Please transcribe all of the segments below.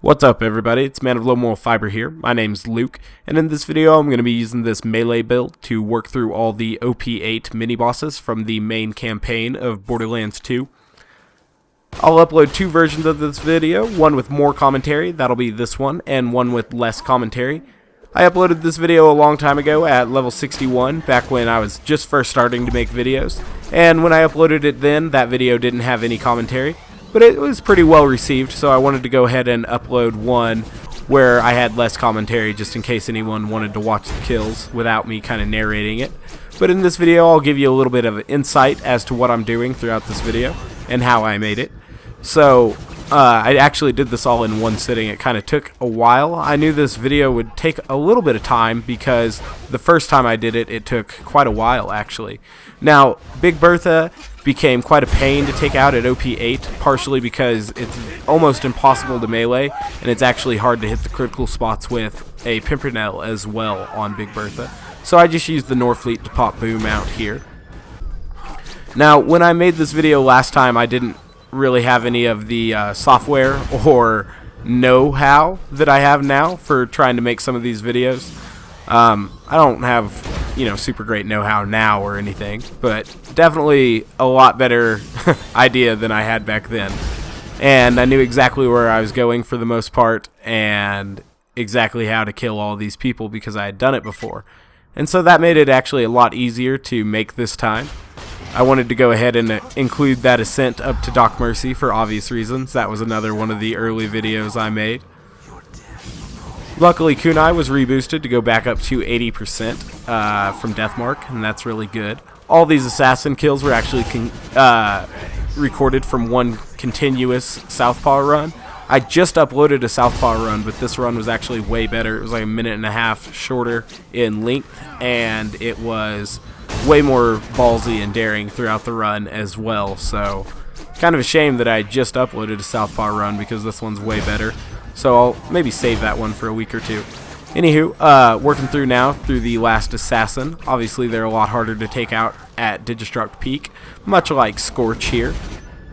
What's up everybody, it's Man of Low Moral Fiber here. My name's Luke, and in this video I'm going to be using this melee build to work through all the OP8 mini-bosses from the main campaign of Borderlands 2. I'll upload two versions of this video, one with more commentary, that'll be this one, and one with less commentary. I uploaded this video a long time ago at level 61, back when I was just first starting to make videos, and when I uploaded it then, that video didn't have any commentary. But it was pretty well received, so I wanted to go ahead and upload one where I had less commentary just in case anyone wanted to watch the kills without me kind of narrating it. But in this video I'll give you a little bit of insight as to what I'm doing throughout this video and how I made it. So I actually did this all in one sitting. It kind of took a while. I knew this video would take a little bit of time because the first time I did it, it took quite a while actually. Now, Big Bertha became quite a pain to take out at OP8, partially because it's almost impossible to melee, and it's actually hard to hit the critical spots with a pimpernel as well on Big Bertha. So I just used the Norfleet to pop boom out here. Now, when I made this video last time, I didn't really have any of the software or know-how that I have now for trying to make some of these videos. I don't have, super great know-how now or anything, but definitely a lot better idea than I had back then. And I knew exactly where I was going for the most part and exactly how to kill all these people because I had done it before. And so that made it actually a lot easier to make this time. I wanted to go ahead and include that ascent up to Doc Mercy for obvious reasons. That was another one of the early videos I made. Luckily, Kunai was reboosted to go back up to 80% from Deathmark, and that's really good. All these assassin kills were actually recorded from one continuous Southpaw run. I just uploaded a Southpaw run, but this run was actually way better. It was like a minute and a half shorter in length, and it was way more ballsy and daring throughout the run as well. So, kind of a shame that I just uploaded a Southpaw run because this one's way better. So I'll maybe save that one for a week or two. Anywho, working through now through the last assassin. Obviously they're a lot harder to take out at Digistruct Peak, much like Scorch here.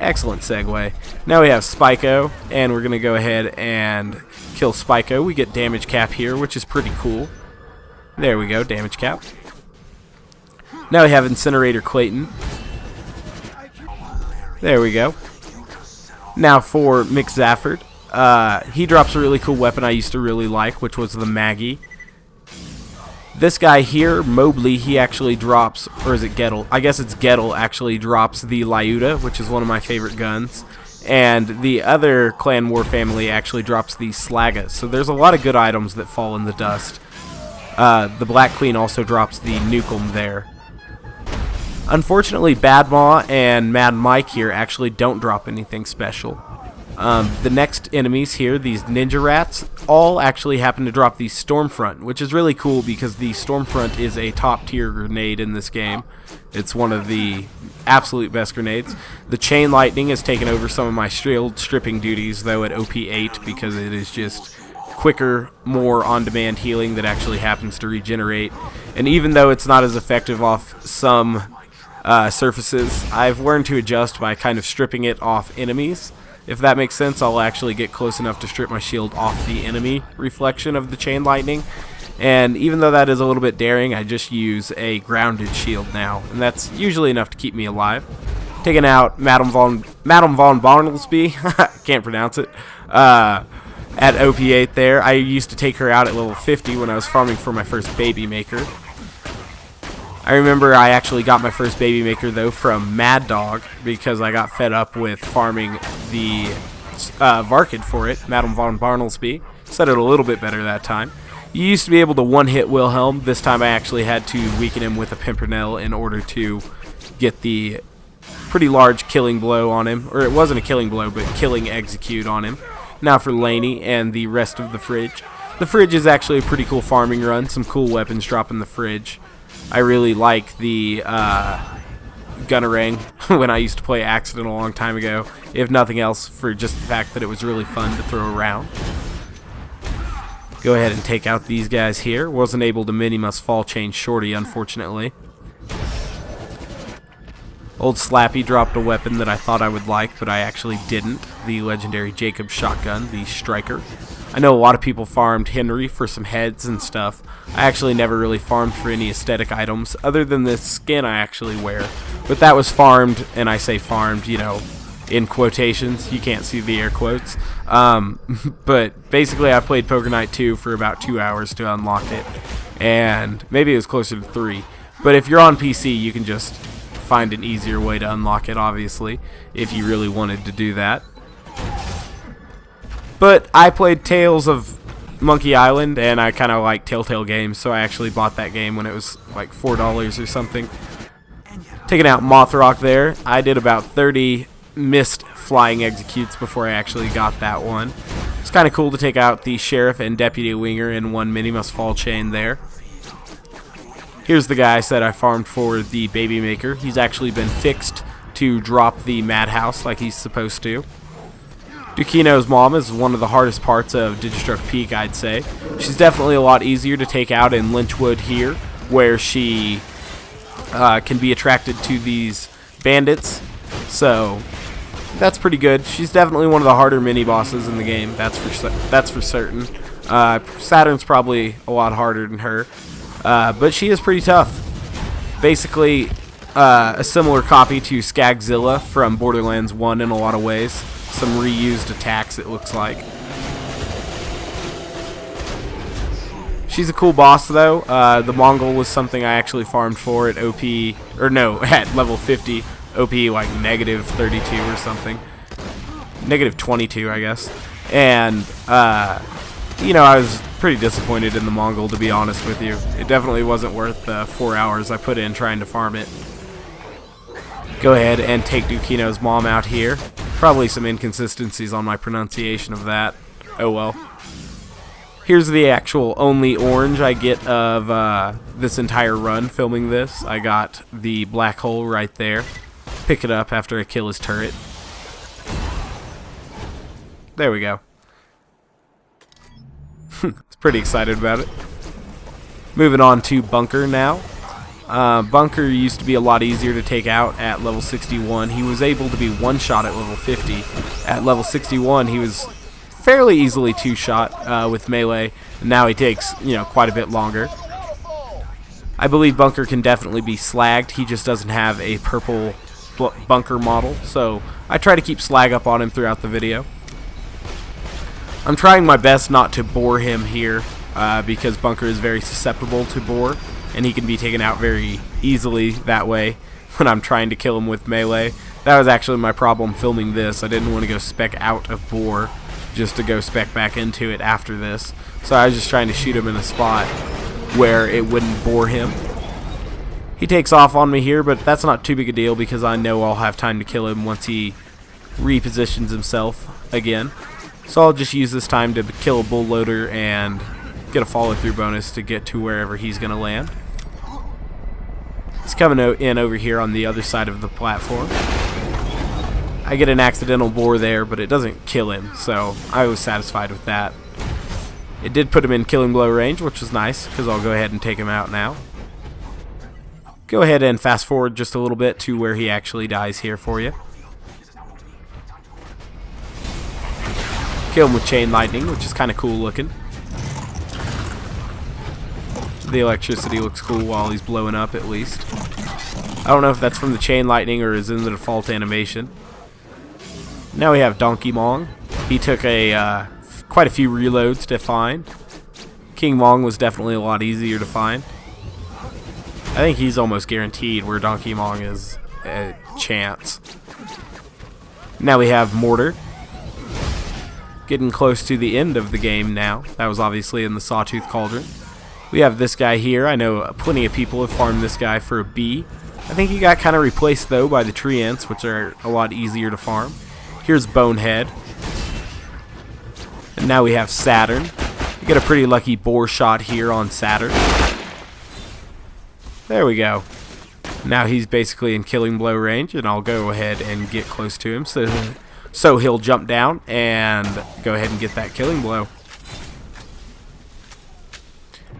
Excellent segue. Now we have Spyco, and we're going to go ahead and kill Spyco. We get damage cap here, which is pretty cool. There we go, damage cap. Now we have Incinerator Clayton. There we go. Now for Mick Zafford. He drops a really cool weapon I used to really like, which was the Maggie. This guy here, Mobley, he actually drops, or is it Gettle? I guess it's Gettle actually drops the Lyuda, which is one of my favorite guns. And the other Clann War family actually drops the Slaga. So there's a lot of good items that fall in the dust. The Black Queen also drops the Nukem there. Unfortunately, Bad Maw and Mad Mike here actually don't drop anything special. The next enemies here, these ninja rats, all actually happen to drop the Stormfront, which is really cool because the Stormfront is a top tier grenade in this game. It's one of the absolute best grenades. The Chain Lightning has taken over some of my shield stripping duties though at OP8 because it is just quicker, more on-demand healing that actually happens to regenerate. And even though it's not as effective off some surfaces, I've learned to adjust by kind of stripping it off enemies. If that makes sense, I'll actually get close enough to strip my shield off the enemy reflection of the Chain Lightning. And even though that is a little bit daring, I just use a grounded shield now. And that's usually enough to keep me alive. Taking out Madame von Barnlesby, can't pronounce it, at OP8 there. I used to take her out at level 50 when I was farming for my first baby maker. I remember I actually got my first baby maker though from Mad Dog because I got fed up with farming the Varkid for it, Madame von Barnlesby. Said it a little bit better that time. You used to be able to one-hit Wilhelm. This time I actually had to weaken him with a pimpernel in order to get the pretty large killing blow on him. Or it wasn't a killing blow, but killing execute on him. Now for Laney and the rest of the fridge. The fridge is actually a pretty cool farming run. Some cool weapons drop in the fridge. I really like the Gunnerang when I used to play Accident a long time ago, if nothing else for just the fact that it was really fun to throw around. Go ahead and take out these guys here. Wasn't able to minimus fall chain Shorty, unfortunately. Old Slappy dropped a weapon that I thought I would like, but I actually didn't. the legendary Jacob shotgun, the Striker. I know a lot of people farmed Henry for some heads and stuff. I actually never really farmed for any aesthetic items other than this skin I actually wear. But that was farmed, and I say farmed, you know, in quotations. You can't see the air quotes. But basically I played Poker Night 2 for about 2 hours to unlock it. And maybe it was closer to 3. But if you're on PC, you can just find an easier way to unlock it, obviously, if you really wanted to do that. But I played Tales of Monkey Island, and I kind of like Telltale games, so I actually bought that game when it was like $4 or something. Taking out Mothrock there, I did about 30 missed flying executes before I actually got that one. It's kind of cool to take out the Sheriff and Deputy Winger in one mini-must fall chain there. Here's the guy I said I farmed for, the Baby Maker. He's actually been fixed to drop the Madhouse like he's supposed to. Dukino's mom is one of the hardest parts of Digistruct Peak, I'd say. She's definitely a lot easier to take out in Lynchwood here, where she can be attracted to these bandits. So that's pretty good. She's definitely one of the harder mini-bosses in the game, that's for certain. Saturn's probably a lot harder than her, but she is pretty tough. Basically, a similar copy to Skagzilla from Borderlands 1 in a lot of ways. Some reused attacks, it looks like. She's a cool boss, though. The Mongol was something I actually farmed for at OP, or no, at level 50. OP like negative 32 or something. Negative 22, I guess. And, you know, I was pretty disappointed in the Mongol, to be honest with you. It definitely wasn't worth the 4 hours I put in trying to farm it. Go ahead and take Dukino's mom out here. Probably some inconsistencies on my pronunciation of that. Oh well. Here's the actual only orange I get of this entire run filming this. I got the black hole right there. Pick it up after I kill his turret. There we go. I was pretty excited about it. Moving on to Bunker now. Bunker used to be a lot easier to take out at level 61. He was able to be one-shot at level 50. At level 61, he was fairly easily two-shot with melee, and now he takes, you know, quite a bit longer. I believe Bunker can definitely be slagged. He just doesn't have a purple Bunker model, so I try to keep slag up on him throughout the video. I'm trying my best not to bore him here because Bunker is very susceptible to bore, and he can be taken out very easily that way when I'm trying to kill him with melee. That was actually my problem filming this. I didn't want to go spec out of bore just to go spec back into it after this. So I was just trying to shoot him in a spot where it wouldn't bore him. He takes off on me here, but that's not too big a deal because I know I'll have time to kill him once he repositions himself again. So I'll just use this time to kill a bull loader and get a follow-through bonus to get to wherever he's going to land. He's coming in over here on the other side of the platform. I get an accidental bore there, but it doesn't kill him, so I was satisfied with that. It did put him in killing blow range, which was nice, because I'll go ahead and take him out now. Go ahead and fast forward just a little bit to where he actually dies here for you. Kill him with chain lightning, which is kind of cool looking. The electricity looks cool while he's blowing up, at least. I don't know if that's from the chain lightning or is in the default animation. Now we have Donkey Mong. He took quite a few reloads to find. King Mong was definitely a lot easier to find. I think he's almost guaranteed, where Donkey Mong is a chance. Now we have Mortar. Getting close to the end of the game now. That was obviously in the Sawtooth Cauldron. We have this guy here. I know plenty of people have farmed this guy for a B. I think he got kind of replaced, though, by the tree ants, which are a lot easier to farm. Here's Bonehead. And now we have Saturn. We get a pretty lucky boar shot here on Saturn. There we go. Now he's basically in killing blow range, and I'll go ahead and get close to him so he'll jump down and go ahead and get that killing blow.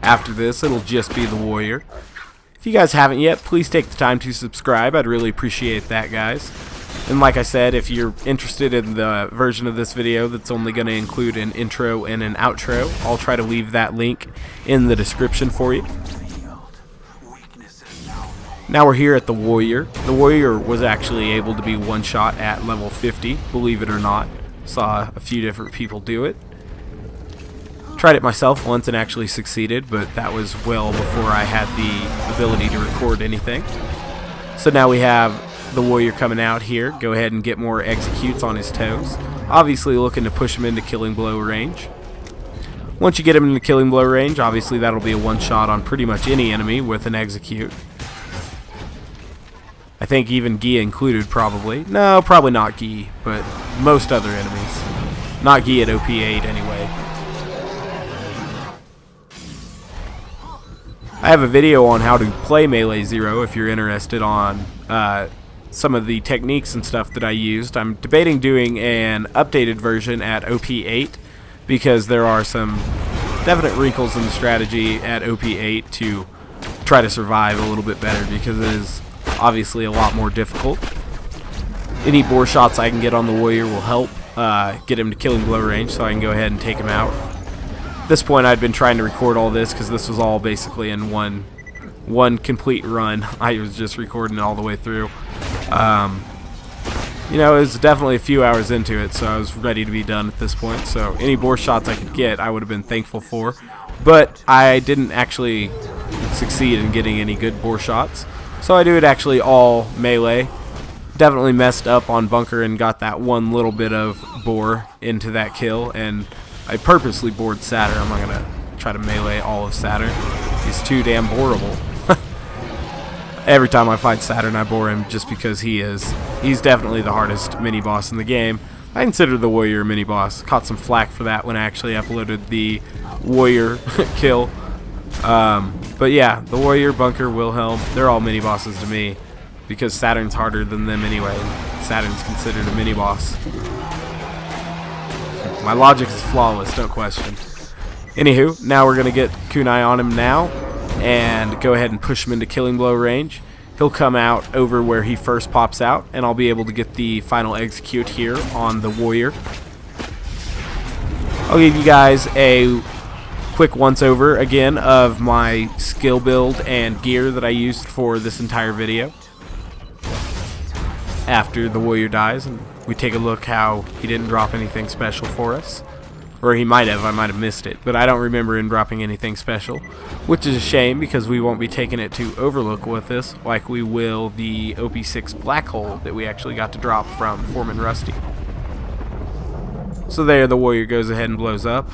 After this, it'll just be the warrior. If you guys haven't yet, please take the time to subscribe. I'd really appreciate that, guys. And like I said, if you're interested in the version of this video that's only going to include an intro and an outro, I'll try to leave that link in the description for you. Now we're here at the Warrior. The Warrior was actually able to be one-shot at level 50, believe it or not. Saw a few different people do it. Tried it myself once and actually succeeded, but that was well before I had the ability to record anything. So now we have the Warrior coming out here. Go ahead and get more executes on his toes. Obviously looking to push him into killing blow range. Once you get him into killing blow range, obviously that'll be a one-shot on pretty much any enemy with an execute. I think even Gia included, probably. No, probably not Gia, but most other enemies. Not Gia at OP8 anyway. I have a video on how to play Melee Zero if you're interested on some of the techniques and stuff that I used. I'm debating doing an updated version at OP8 because there are some definite wrinkles in the strategy at OP8 to try to survive a little bit better, because it is obviously a lot more difficult. Any bore shots I can get on the Warrior will help get him to killing blow range, so I can go ahead and take him out. At this point I'd been trying to record all this because this was all basically in one complete run. I was just recording it all the way through. You know, it was definitely a few hours into it, so I was ready to be done at this point. So any bore shots I could get, I would have been thankful for. But I didn't actually succeed in getting any good bore shots. So I do it actually all melee. Definitely messed up on bunker and got that one little bit of bore into that kill, and I purposely bored Saturn. I'm not going to try to melee all of Saturn. He's too damn boreable. Every time I fight Saturn, I bore him just because he's definitely the hardest mini-boss in the game. I consider the Warrior a mini-boss. Caught some flack for that when I actually uploaded the Warrior kill. But yeah, the Warrior, Bunker, Wilhelm, they're all mini-bosses to me, because Saturn's harder than them anyway. Saturn's considered a mini-boss. My logic is flawless, no question. Anywho, now we're going to get kunai on him now and go ahead and push him into killing blow range. He'll come out over where he first pops out, and I'll be able to get the final execute here on the Warrior. I'll give you guys a quick once-over again of my skill build and gear that I used for this entire video. After the Warrior dies, and we take a look how he didn't drop anything special for us. Or he might have, I might have missed it, but I don't remember him dropping anything special, which is a shame because we won't be taking it to Overlook with us like we will the OP6 Black Hole that we actually got to drop from Foreman Rusty. So there, the Warrior goes ahead and blows up.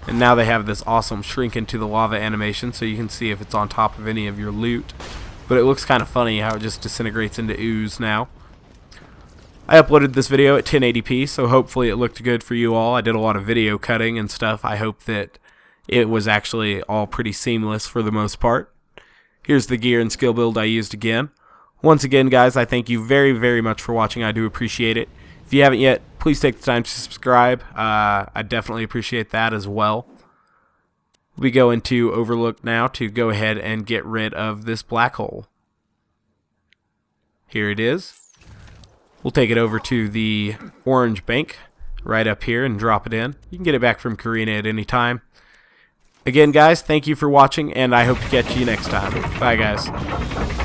And now they have this awesome shrink into the lava animation, so you can see if it's on top of any of your loot. But it looks kind of funny how it just disintegrates into ooze now. I uploaded this video at 1080p, so hopefully it looked good for you all. I did a lot of video cutting and stuff. I hope that it was actually all pretty seamless for the most part. Here's the gear and skill build I used again. Once again, guys, I thank you very, very much for watching. I do appreciate it. If you haven't yet, please take the time to subscribe. I definitely appreciate that as well. We go into Overlook now to go ahead and get rid of this black hole. Here it is. We'll take it over to the orange bank right up here and drop it in. You can get it back from Karina at any time. Again, guys, thank you for watching, and I hope to catch you next time. Bye, guys.